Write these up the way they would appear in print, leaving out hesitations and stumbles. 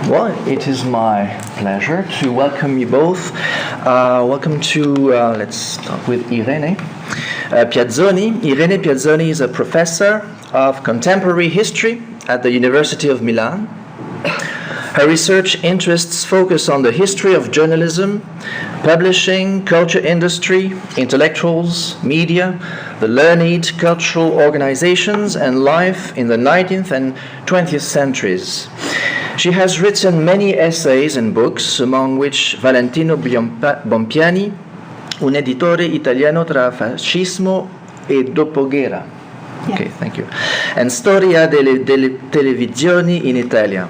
Well, it is my pleasure to welcome you both. Welcome to, let's start with Irene Piazzoni. Irene Piazzoni is a professor of contemporary history at the University of Milan. Her research interests focus on the history of journalism, publishing, culture industry, intellectuals, media, the learned cultural organizations, and life in the 19th and 20th centuries. She has written many essays and books, among which Valentino Bompiani, Un editore italiano tra fascismo e dopoguerra. Yeah. Okay, thank you. And Storia delle televisioni in Italia.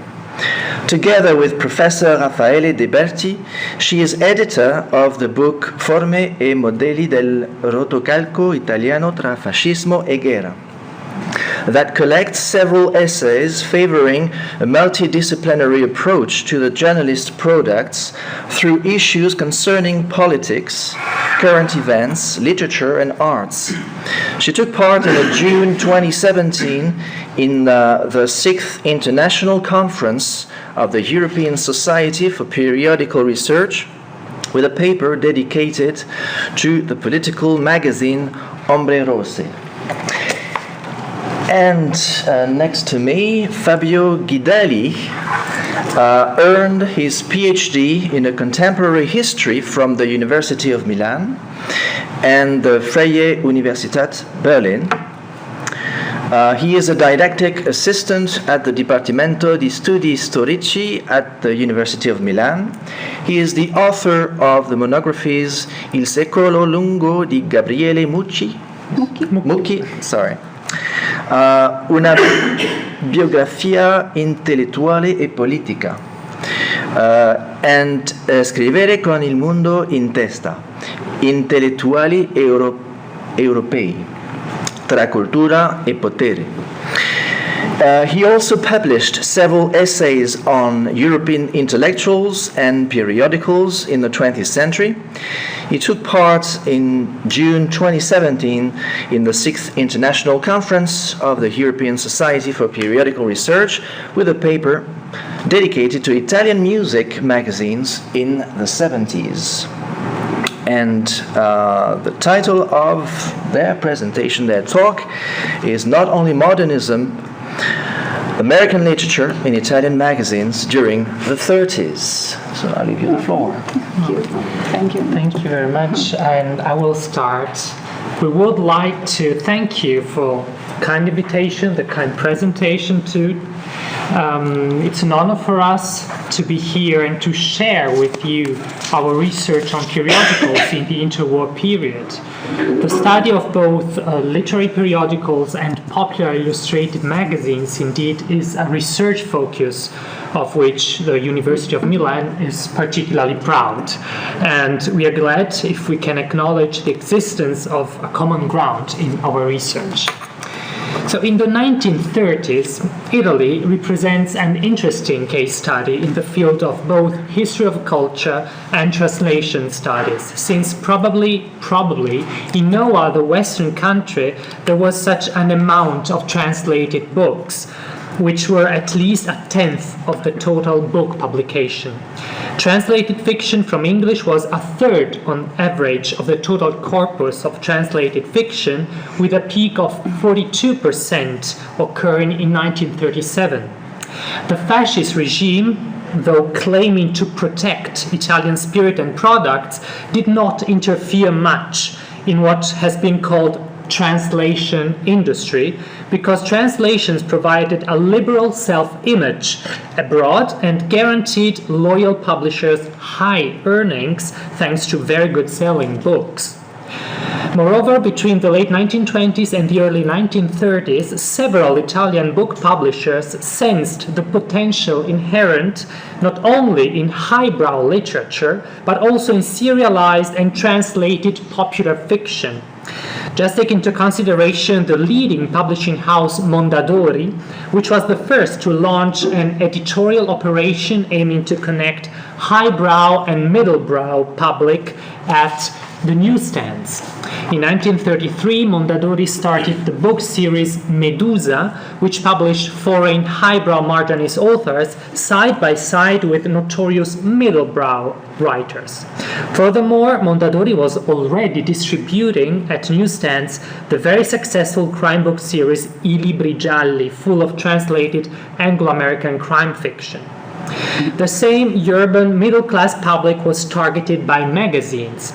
Together with Professor Raffaele De Berti, she is editor of the book Forme e modelli del rotocalco italiano tra fascismo e guerra, that collects several essays favoring a multidisciplinary approach to the journalist's products through issues concerning politics, current events, literature, and arts. She took part in a June 2017 in the 6th International Conference of the European Society for Periodical Research with a paper dedicated to the political magazine Ombre Rosse. And next to me, Fabio Guidali earned his PhD in a contemporary history from the University of Milan and the Freie Universität Berlin. He is a didactic assistant at the Dipartimento di Studi Storici at the University of Milan. He is the author of the monographies Il secolo lungo di Gabriele Mucci, sorry. Una biografia intellettuale e politica, and Scrivere con il mondo in testa, intellettuali europei, tra cultura e potere. He also published several essays on European intellectuals and periodicals in the 20th century. He took part in June 2017 in the 6th International Conference of the European Society for Periodical Research with a paper dedicated to Italian music magazines in the 70s. And the title of their presentation, their talk, is not only Modernism, American literature in Italian magazines during the 30s. So I'll leave you the floor. Thank you. Thank you. Thank you very much. And I will start. We would like to thank you for the kind invitation, the kind presentation too. It's an honor for us to be here and to share with you our research on periodicals in the interwar period. The study of both literary periodicals and popular illustrated magazines indeed is a research focus of which the University of Milan is particularly proud. And we are glad if we can acknowledge the existence of a common ground in our research. So in the 1930s, Italy represents an interesting case study in the field of both history of culture and translation studies, since probably in no other Western country there was such an amount of translated books, which were at least a tenth of the total book publication. Translated fiction from English was a third on average of the total corpus of translated fiction, with a peak of 42% occurring in 1937. The fascist regime, though claiming to protect Italian spirit and products, did not interfere much in what has been called translation industry, because translations provided a liberal self-image abroad and guaranteed loyal publishers high earnings thanks to very good selling books. Moreover, between the late 1920s and the early 1930s, several Italian book publishers sensed the potential inherent not only in highbrow literature, but also in serialized and translated popular fiction. Just take into consideration the leading publishing house Mondadori, which was the first to launch an editorial operation aiming to connect highbrow and middlebrow public at the newsstands. In 1933, Mondadori started the book series Medusa, which published foreign highbrow modernist authors side by side with notorious middlebrow writers. Furthermore, Mondadori was already distributing at newsstands the very successful crime book series I libri gialli, full of translated Anglo-American crime fiction. The same urban middle-class public was targeted by magazines.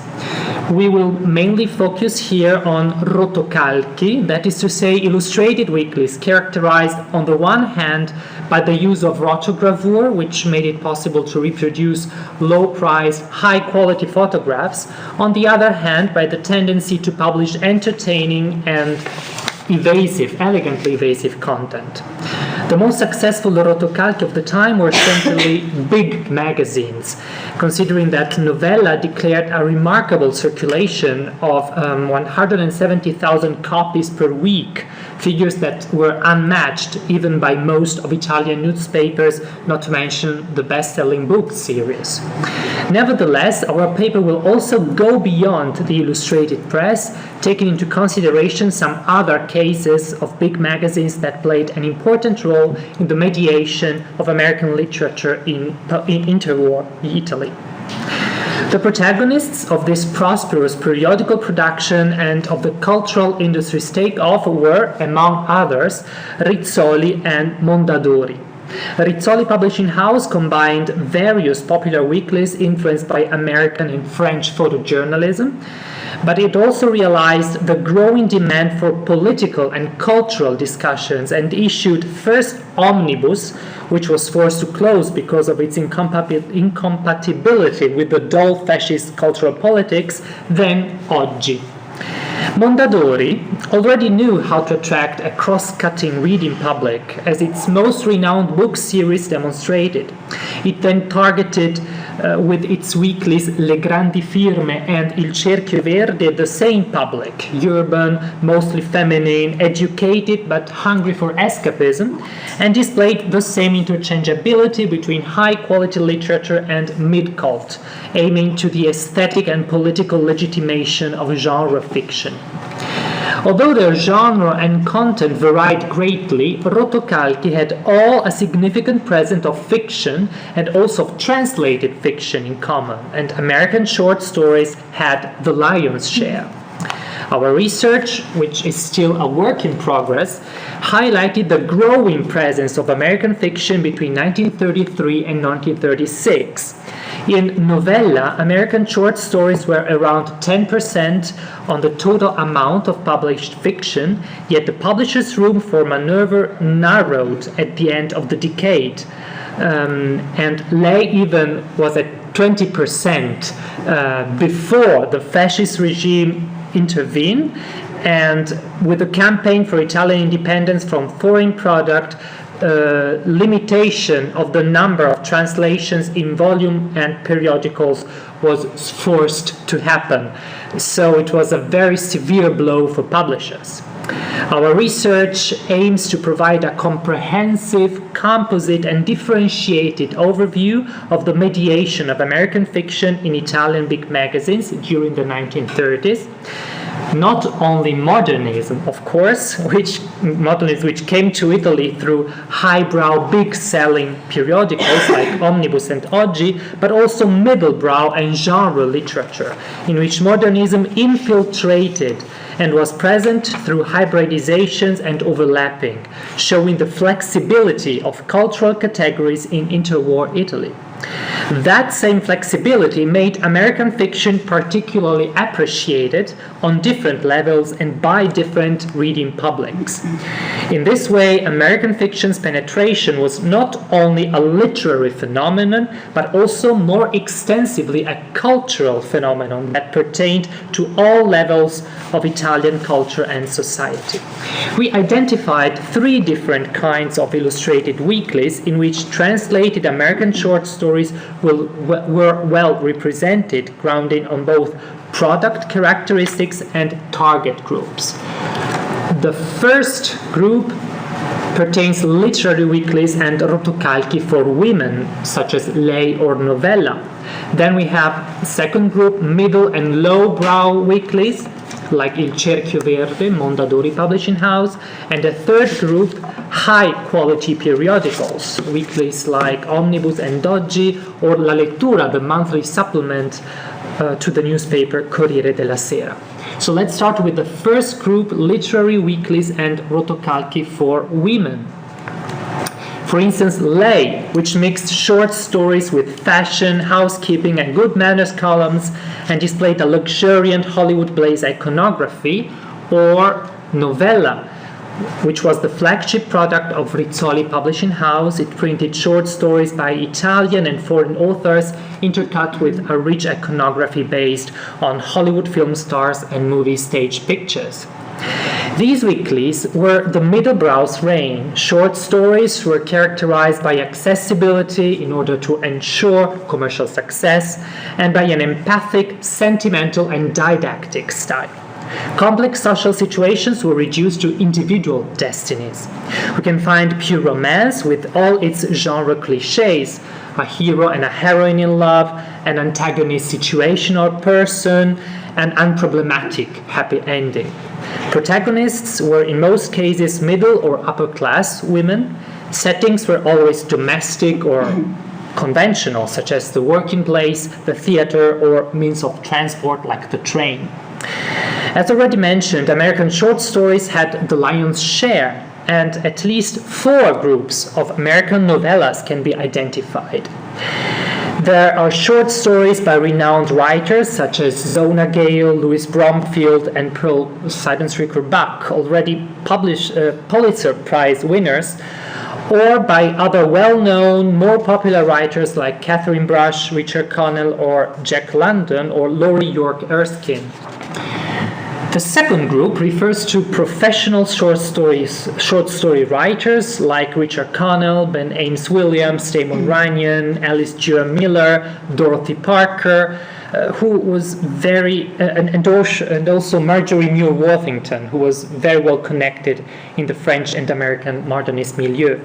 We will mainly focus here on rotocalchi, that is to say illustrated weeklies characterized on the one hand by the use of rotogravure, which made it possible to reproduce low-priced, high-quality photographs, on the other hand by the tendency to publish entertaining and elegantly evasive content. The most successful rotocalchi of the time were certainly big magazines, considering that Novella declared a remarkable circulation of 170,000 copies per week, figures that were unmatched even by most of Italian newspapers, not to mention the best-selling book series. Nevertheless, our paper will also go beyond the illustrated press, taking into consideration some other cases of big magazines that played an important role in the mediation of American literature in interwar Italy. The protagonists of this prosperous periodical production and of the cultural industry's takeoff were, among others, Rizzoli and Mondadori. Rizzoli Publishing House combined various popular weeklies influenced by American and French photojournalism, but it also realized the growing demand for political and cultural discussions and issued first Omnibus, which was forced to close because of its incompatibility with the dull fascist cultural politics, then Oggi. Mondadori already knew how to attract a cross-cutting reading public, as its most renowned book series demonstrated. It then targeted with its weeklies Le Grandi Firme and Il Cerchio Verde the same public, urban, mostly feminine, educated but hungry for escapism, and displayed the same interchangeability between high-quality literature and mid-cult, aiming to the aesthetic and political legitimation of genre fiction. Although their genre and content varied greatly, rotocalchi had all a significant presence of fiction and also of translated fiction in common, and American short stories had the lion's share. Our research, which is still a work in progress, highlighted the growing presence of American fiction between 1933 and 1936. In Novella, American short stories were around 10% on the total amount of published fiction, yet the publisher's room for maneuver narrowed at the end of the decade, and lay even was at 20% before the fascist regime intervened, and with the campaign for Italian independence from foreign product, limitation of the number of translations in volume and periodicals was forced to happen. So it was a very severe blow for publishers. Our research aims to provide a comprehensive, composite, and differentiated overview of the mediation of American fiction in Italian big magazines during the 1930s. Not only modernism, of course, which came to Italy through highbrow, big-selling periodicals like Omnibus and Oggi, but also middlebrow and genre literature, in which modernism infiltrated and was present through hybridizations and overlapping, showing the flexibility of cultural categories in interwar Italy. That same flexibility made American fiction particularly appreciated on different levels and by different reading publics. In this way, American fiction's penetration was not only a literary phenomenon, but also more extensively a cultural phenomenon that pertained to all levels of Italian culture and society. We identified 3 different kinds of illustrated weeklies in which translated American short stories were well represented, grounding on both product characteristics and target groups. The first group pertains literary weeklies and rotocalchi for women, such as Lei or Novella. Then we have second group, middle and low brow weeklies, like Il Cerchio Verde, Mondadori Publishing House, and a third group, high-quality periodicals, weeklies like Omnibus and Oggi, or La Lettura, the monthly supplement to the newspaper Corriere della Sera. So let's start with the first group, literary weeklies and rotocalchi for women. For instance, Lei, which mixed short stories with fashion, housekeeping, and good manners columns, and displayed a luxuriant Hollywood blaze iconography, or Novella, which was the flagship product of Rizzoli Publishing House. It printed short stories by Italian and foreign authors, intercut with a rich iconography based on Hollywood film stars and movie stage pictures. These weeklies were the middlebrow's reign. Short stories were characterized by accessibility in order to ensure commercial success, and by an empathic, sentimental, and didactic style. Complex social situations were reduced to individual destinies. We can find pure romance with all its genre cliches, a hero and a heroine in love, an antagonist situation or person, an unproblematic happy ending. Protagonists were in most cases middle or upper class women. Settings were always domestic or conventional, such as the working place, the theater, or means of transport like the train. As already mentioned, American short stories had the lion's share, and at least 4 groups of American novellas can be identified. There are short stories by renowned writers such as Zona Gale, Louis Bromfield, and Pearl Seidenstrecker-Bach, already published Pulitzer Prize winners, or by other well-known, more popular writers like Catherine Brush, Richard Connell, or Jack London, or Laurie York Erskine. The second group refers to professional short story writers like Richard Connell, Ben Ames Williams, Damon Runyon, Alice Durham Miller, Dorothy Parker, who was and also Marjorie Muir Worthington, who was very well connected in the French and American modernist milieu.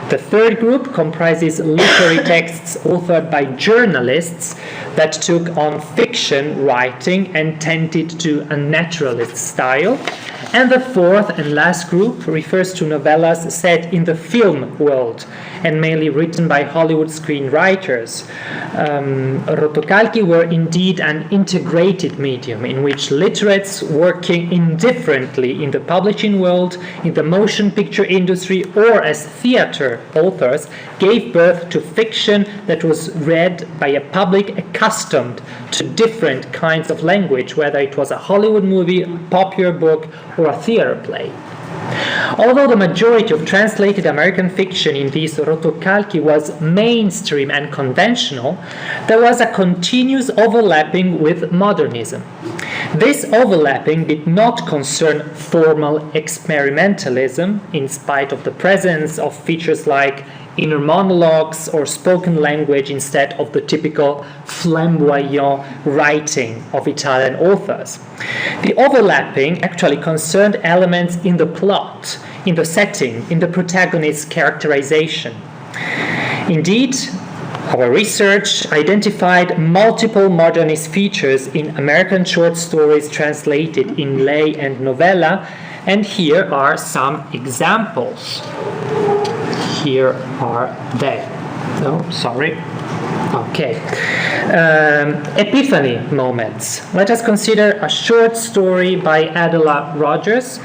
The third group comprises literary texts authored by journalists that took on fiction writing and tended to a naturalist style. And the fourth and last group refers to novellas set in the film world and mainly written by Hollywood screenwriters. Rotocalchi were indeed an integrated medium in which literates working indifferently in the publishing world, in the motion picture industry, or as theater authors gave birth to fiction that was read by a public accustomed to different kinds of language, whether it was a Hollywood movie, a popular book, or a theater play. Although the majority of translated American fiction in these rotocalchi was mainstream and conventional, there was a continuous overlapping with modernism. This overlapping did not concern formal experimentalism, in spite of the presence of features like inner monologues or spoken language instead of the typical flamboyant writing of Italian authors. The overlapping actually concerned elements in the plot, in the setting, in the protagonist's characterization. Indeed, our research identified multiple modernist features in American short stories translated in lay and novella, and here are some examples. Here are they. No, sorry. Okay. Epiphany Moments. Let us consider a short story by Adela Rogers,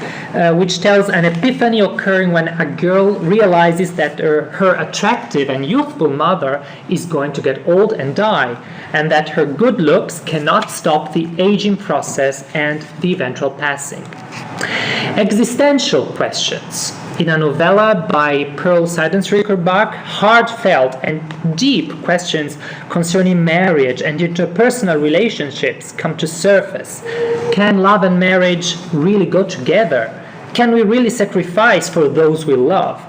which tells an epiphany occurring when a girl realizes that her attractive and youthful mother is going to get old and die, and that her good looks cannot stop the aging process and the eventual passing. Existential questions. In a novella by Pearl Seidenstrecker-Bach, heartfelt and deep questions concerning marriage and interpersonal relationships come to surface. Can love and marriage really go together? Can we really sacrifice for those we love?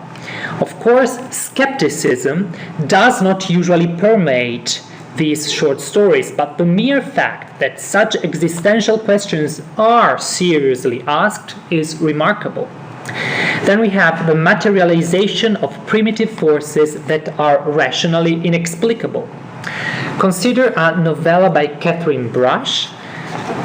Of course, skepticism does not usually permeate these short stories, but the mere fact that such existential questions are seriously asked is remarkable. Then we have the materialization of primitive forces that are rationally inexplicable. Consider a novella by Catherine Brush,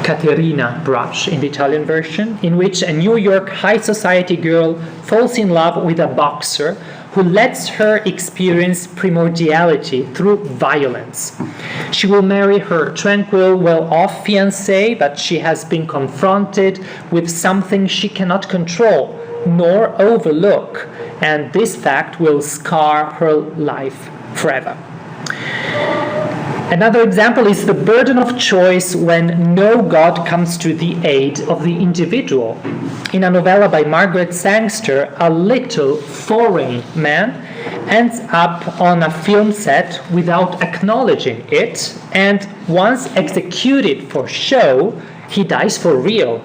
Caterina Brush in the Italian version, in which a New York high society girl falls in love with a boxer who lets her experience primordiality through violence. She will marry her tranquil, well-off fiancé, but she has been confronted with something she cannot control nor overlook, and this fact will scar her life forever. Another example is the burden of choice when no God comes to the aid of the individual. In a novella by Margaret Sangster, a little foreign man ends up on a film set without acknowledging it, and once executed for show, he dies for real,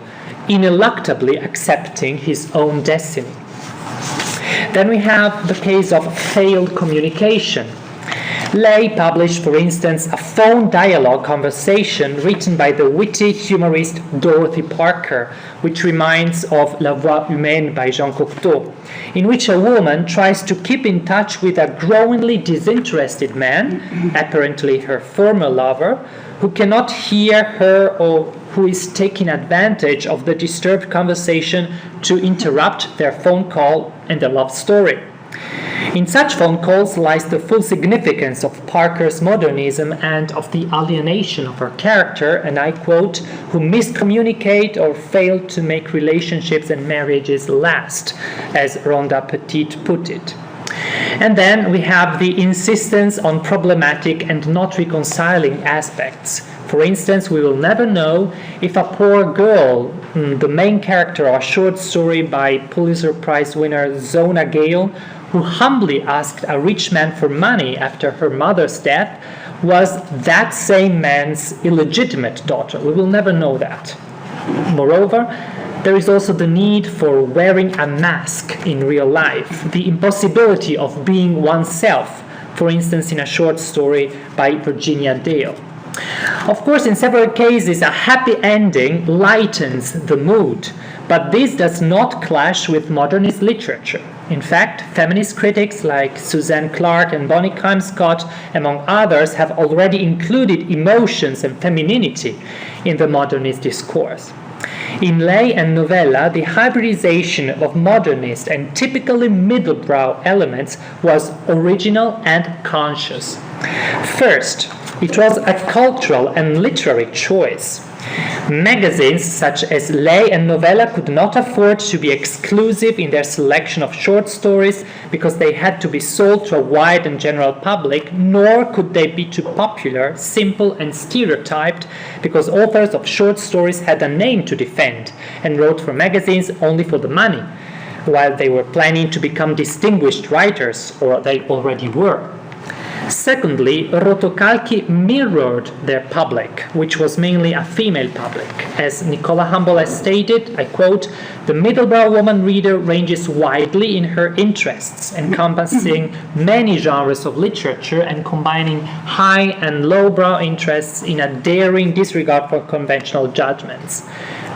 ineluctably accepting his own destiny. Then we have the case of failed communication. Lay published, for instance, a phone dialogue conversation written by the witty humorist Dorothy Parker, which reminds of La Voix Humaine by Jean Cocteau, in which a woman tries to keep in touch with a growingly disinterested man, apparently her former lover, who cannot hear her or who is taking advantage of the disturbed conversation to interrupt their phone call and their love story. In such phone calls lies the full significance of Parker's modernism and of the alienation of her character, and I quote, who miscommunicate or fail to make relationships and marriages last, as Rhonda Petit put it. And then we have the insistence on problematic and not reconciling aspects. For instance, we will never know if a poor girl, the main character of a short story by Pulitzer Prize winner Zona Gale, who humbly asked a rich man for money after her mother's death, was that same man's illegitimate daughter. We will never know that. Moreover, there is also the need for wearing a mask in real life, the impossibility of being oneself, for instance, in a short story by Virginia Dale. Of course, in several cases, a happy ending lightens the mood, but this does not clash with modernist literature. In fact, feminist critics like Suzanne Clarke and Bonnie Kimes-Scott, among others, have already included emotions and femininity in the modernist discourse. In Lay and Novella, the hybridization of modernist and typically middlebrow elements was original and conscious. First, it was a cultural and literary choice. Magazines such as Lay and Novella could not afford to be exclusive in their selection of short stories because they had to be sold to a wide and general public, nor could they be too popular, simple, and stereotyped because authors of short stories had a name to defend and wrote for magazines only for the money, while they were planning to become distinguished writers, or they already were. Secondly, rotocalchi mirrored their public, which was mainly a female public. As Nicola Humble has stated, I quote, "The middlebrow woman reader ranges widely in her interests, encompassing many genres of literature and combining high and lowbrow interests in a daring disregard for conventional judgments.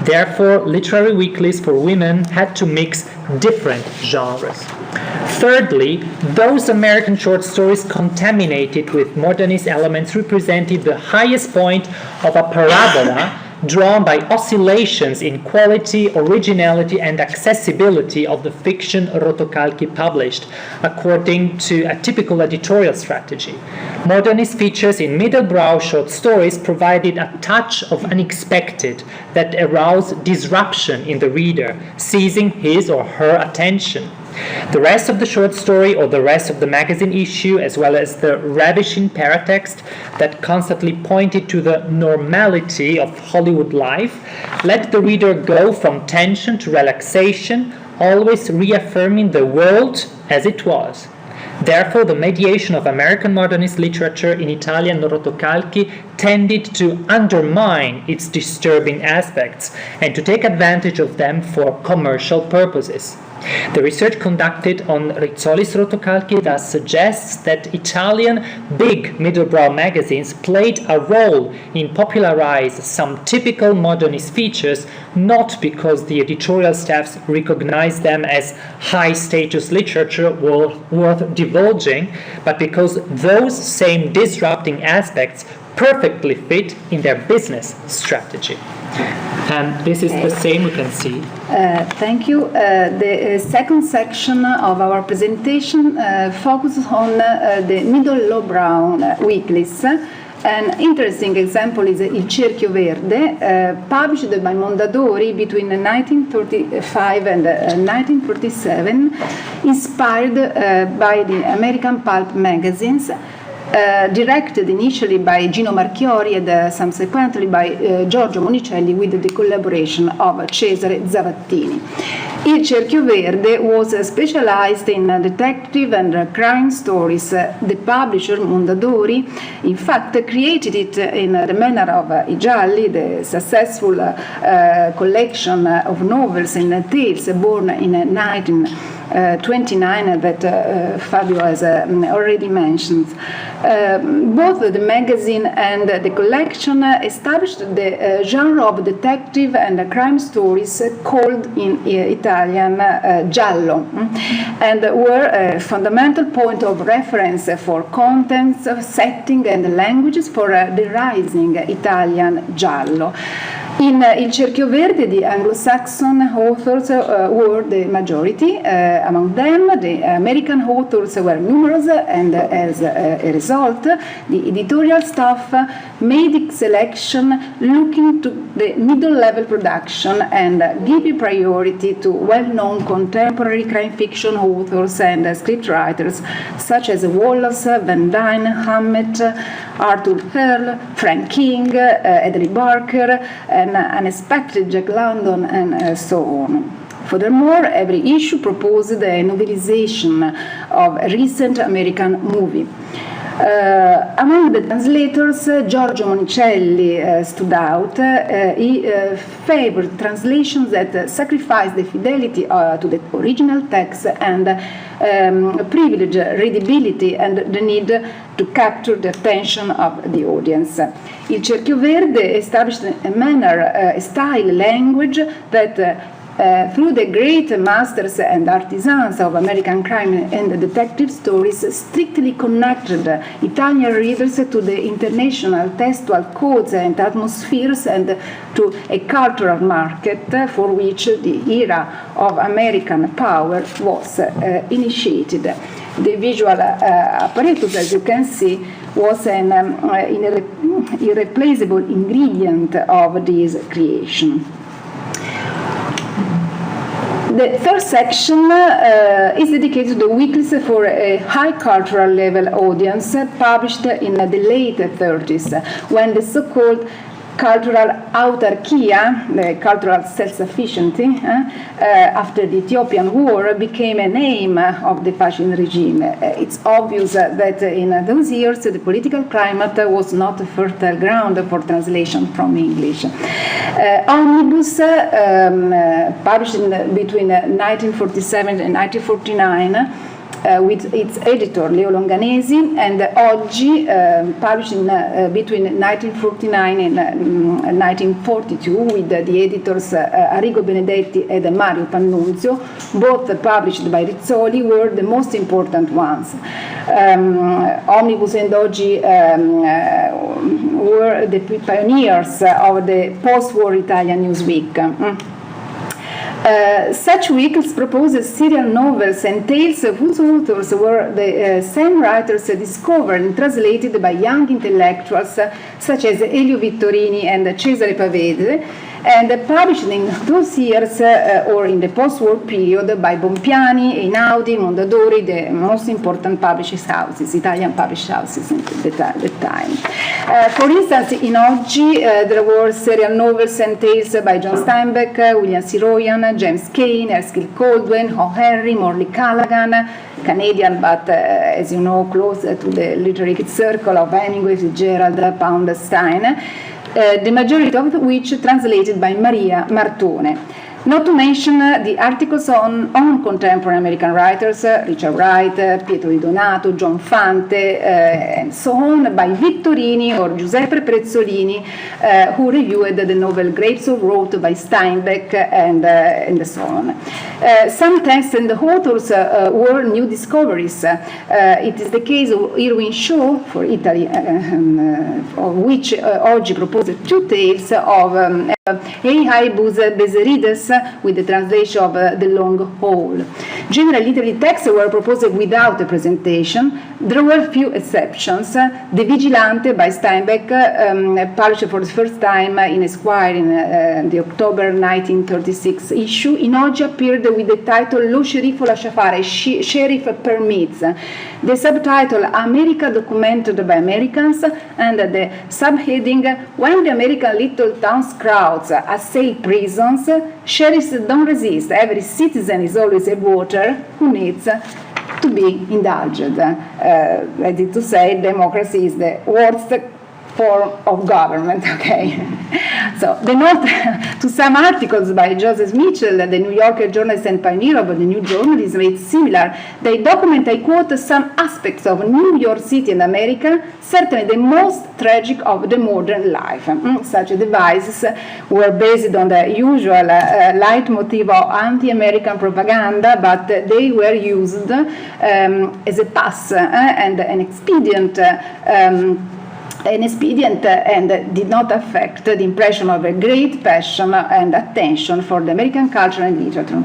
Therefore, literary weeklies for women had to mix different genres." Thirdly, those American short stories contaminated with modernist elements represented the highest point of a parabola drawn by oscillations in quality, originality, and accessibility of the fiction rotocalchi published, according to a typical editorial strategy. Modernist features in middlebrow short stories provided a touch of unexpected that aroused disruption in the reader, seizing his or her attention. The rest of the short story or the rest of the magazine issue, as well as the ravishing paratext that constantly pointed to the normality of Hollywood life, let the reader go from tension to relaxation, always reaffirming the world as it was. Therefore, the mediation of American modernist literature in Italian rotocalchi tended to undermine its disturbing aspects and to take advantage of them for commercial purposes. The research conducted on Rizzoli's rotocalchi thus suggests that Italian big middlebrow magazines played a role in popularizing some typical modernist features, not because the editorial staffs recognized them as high-status literature worth divulging, but because those same disrupting aspects perfectly fit in their business strategy. And this is the same we can see. Thank you. The second section of our presentation focuses on the middlebrow weeklies. An interesting example is Il Cerchio Verde, published by Mondadori between 1935 and 1947, inspired by the American pulp magazines, directed initially by Gino Marchiori and subsequently by Giorgio Monicelli with the collaboration of Cesare Zavattini. Il Cerchio Verde was specialized in detective and crime stories. The publisher Mondadori, in fact, created it in the manner of I Gialli, the successful collection of novels and tales born in 1929 that Fabio has already mentioned. Both the magazine and the collection established the genre of detective and crime stories called in Italian giallo, and were a fundamental point of reference for contents, setting and languages for the rising Italian giallo. In Il Cerchio Verde, the Anglo-Saxon authors were the majority. Among them, the American authors were numerous, and as a result, the editorial staff made its selection looking to the middle-level production and giving priority to well-known contemporary crime fiction authors and scriptwriters such as Wallace, Van Dyne, Hammett, Arthur Earle, Frank King, Edley Barker, and unexpected Jack London, and so on. Furthermore, every issue proposed a novelization of a recent American movie. Among the translators, Giorgio Monicelli stood out. He favored translations that sacrificed the fidelity to the original text and privilege readability and the need to capture the attention of the audience. Il Cerchio Verde established a manner, a style, language that through the great masters and artisans of American crime and detective stories, strictly connected Italian readers to the international textual codes and atmospheres and to a cultural market for which the era of American power was initiated. The visual apparatus, as you can see, was an irreplaceable ingredient of this creation. The third section is dedicated to the weeklies for a high cultural level audience, published in the late 30s, when the so-called cultural autarkia, the cultural self-sufficiency, after the Ethiopian War, became a name of the fascist regime. It's obvious that in those years the political climate was not a fertile ground for translation from English. Omnibus, published between 1947 and 1949, with its editor Leo Longanesi, and Oggi, published between 1949 and 1942 with the editors Arrigo Benedetti and Mario Pannunzio, both published by Rizzoli, were the most important ones. Omnibus and Oggi were the pioneers of the post-war Italian Newsweek. Such weeklies proposed serial novels and tales whose authors were the same writers discovered and translated by young intellectuals such as Elio Vittorini and Cesare Pavese, and published in those years or in the post-war period by Bompiani, Einaudi, Mondadori, the most important publishing houses, Italian publishing houses at the time. For instance, in Oggi there were serial novels and tales by John Steinbeck, William C. Royan, James Cain, Erskine Caldwell, O. Henry, Morley Callaghan, Canadian, but as you know, close to the literary circle of Hemingway, Fitzgerald, Pound, Stein, the majority of which translated by Maria Martone. Not to mention the articles on contemporary American writers, Richard Wright, Pietro Di Donato, John Fante, and so on, by Vittorini or Giuseppe Prezzolini, who reviewed the novel Grapes of Wrath by Steinbeck, and so on. Some texts and the authors were new discoveries. It is the case of Irwin Shaw for Italy, of which oggi proposed two tales of Ei Haibus Beserides, with the translation of The Long Haul. General literary texts were proposed without a presentation. There were few exceptions. The Vigilante by Steinbeck, published for the first time in Esquire in the October 1936 issue, in oggi appeared with the title Lo sceriffo lascia fare, Sheriff Permits, the subtitle America Documented by Americans, and the subheading When the American Little Towns Crowds Assail Prisons, Sheriffs Don't Resist. Every citizen is always a voter who needs to be indulged. That is to say, democracy is the worst form of government, okay? So, the note to some articles by Joseph Mitchell, the New Yorker journalist and pioneer of the new journalism, is similar. They document, I quote, some aspects of New York City and America, certainly the most tragic of the modern life. Such devices were based on the usual leitmotif of anti-American propaganda, but they were used as a pass and an expedient and did not affect the impression of a great passion and attention for the American culture and literature.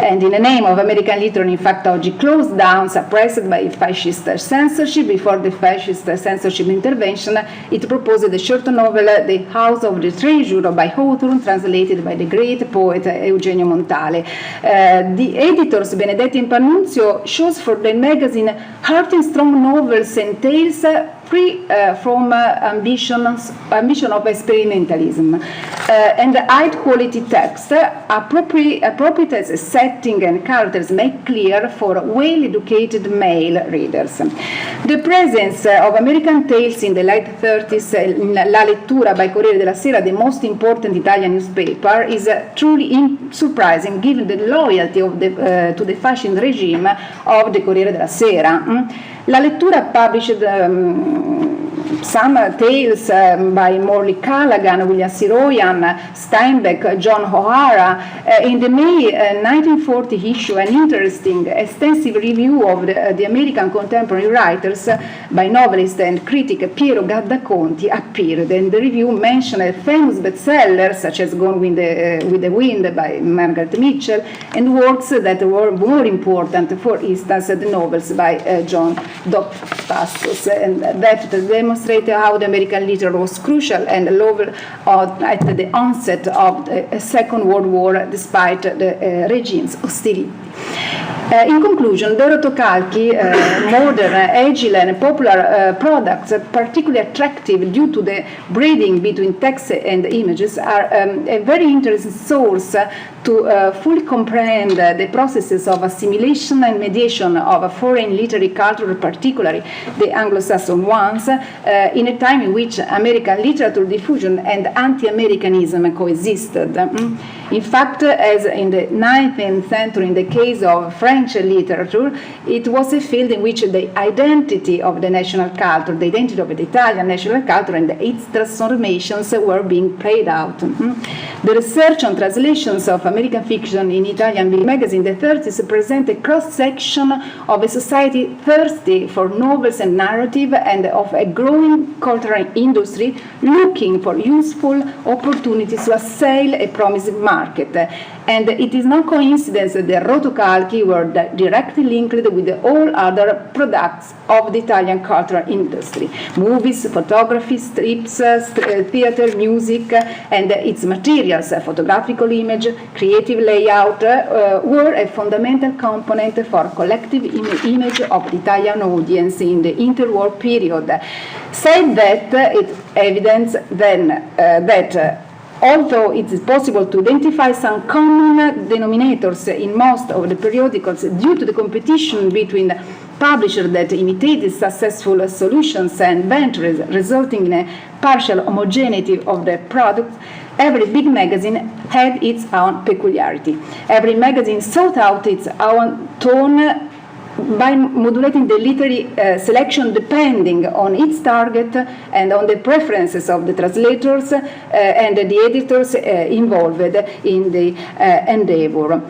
And in the name of American literature, in fact, oggi closed down, suppressed by fascist censorship. Before the fascist censorship intervention, it proposed the short novel The House of the Treasure by Hawthorne, translated by the great poet Eugenio Montale. The editors, Benedetti and Pannunzio, chose for the magazine heart and strong novels and tales free from ambition of experimentalism, and high-quality text appropriate as a setting and characters make clear for well-educated male readers. The presence of American tales in the late 30s in La Lettura by Corriere della Sera, the most important Italian newspaper, is truly surprising given the loyalty of to the fascist regime of the Corriere della Sera. La Lettura published some tales by Morley Callaghan, William Siroyan, Steinbeck, John O'Hara. In the May 1940 issue, an interesting, extensive review of the American contemporary writers by novelist and critic Piero Gaddaconti appeared, and the review mentioned famous bestsellers such as Gone with the Wind by Margaret Mitchell, and works that were more important, for instance, the novels by John Dos Passos, and that demonstrated how the American literature was crucial and novel at the onset of the Second World War, despite the regime's hostility. In conclusion, the rotocalchi, modern, agile, and popular products, particularly attractive due to the breeding between text and images, are a very interesting source to fully comprehend the processes of assimilation and mediation of a foreign literary culture, particularly the Anglo-Saxon ones, in a time in which American literature diffusion and anti-Americanism coexisted. In fact, as in the 19th century, in the case of French literature, it was a field in which the identity of the national culture, the identity of the Italian national culture and its transformations were being played out. The research on translations of American fiction in Italian big magazine, the 30s, present a cross-section of a society thirsty for novels and narrative, and of a growing cultural industry looking for useful opportunities to assail a promising market. And it is no coincidence that the rotocalchi were directly linked with all other products of the Italian cultural industry. Movies, photography, strips, theater, music, and its materials, photographical image, creative layout, were a fundamental component for collective image of the Italian audience in the interwar period. Said that, it's evident then that although it is possible to identify some common denominators in most of the periodicals due to the competition between publishers that imitated successful solutions and ventures, resulting in a partial homogeneity of the product, every big magazine had its own peculiarity. Every magazine sought out its own tone by modulating the literary selection depending on its target and on the preferences of the translators and the editors involved in the endeavor.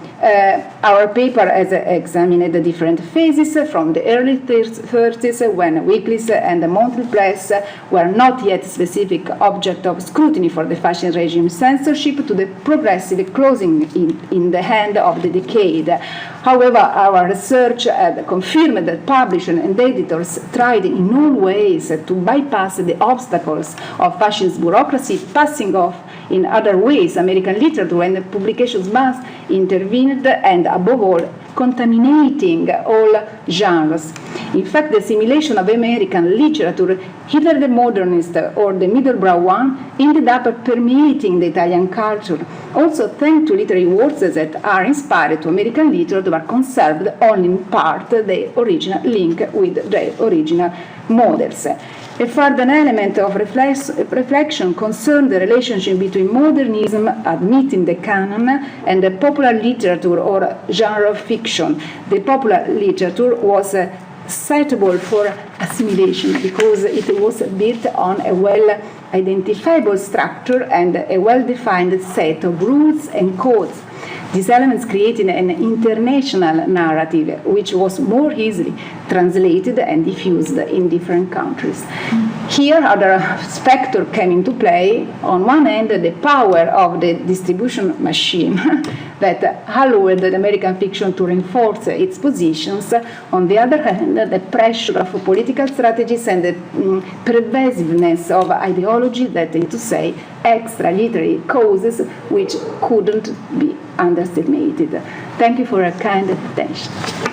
Our paper has examined the different phases from the early 30s, when weeklies and the monthly press were not yet specific object of scrutiny for the fashion regime censorship, to the progressive closing in the hand of the decade. However, our research had confirmed that publishers and editors tried in all ways to bypass the obstacles of fascist bureaucracy, passing off in other ways American literature, and the publications must intervened, and above all, contaminating all genres. In fact, the assimilation of American literature, either the modernist or the middlebrow one, ended up permeating the Italian culture. Also, thanks to literary works that are inspired to American literature, but conserved only in part the original link with the original models. A further element of reflection concerned the relationship between modernism, admitting the canon, and the popular literature or genre fiction. The popular literature was suitable for assimilation because it was built on a well-identifiable structure and a well-defined set of rules and codes. These elements created an international narrative which was more easily translated and diffused in different countries. Here, other factors came into play. On one hand, the power of the distribution machine that allowed the American fiction to reinforce its positions. On the other hand, the pressure of political strategies and the pervasiveness of ideology, that is to say, extra literary causes, which couldn't be underestimated. Thank you for your kind attention.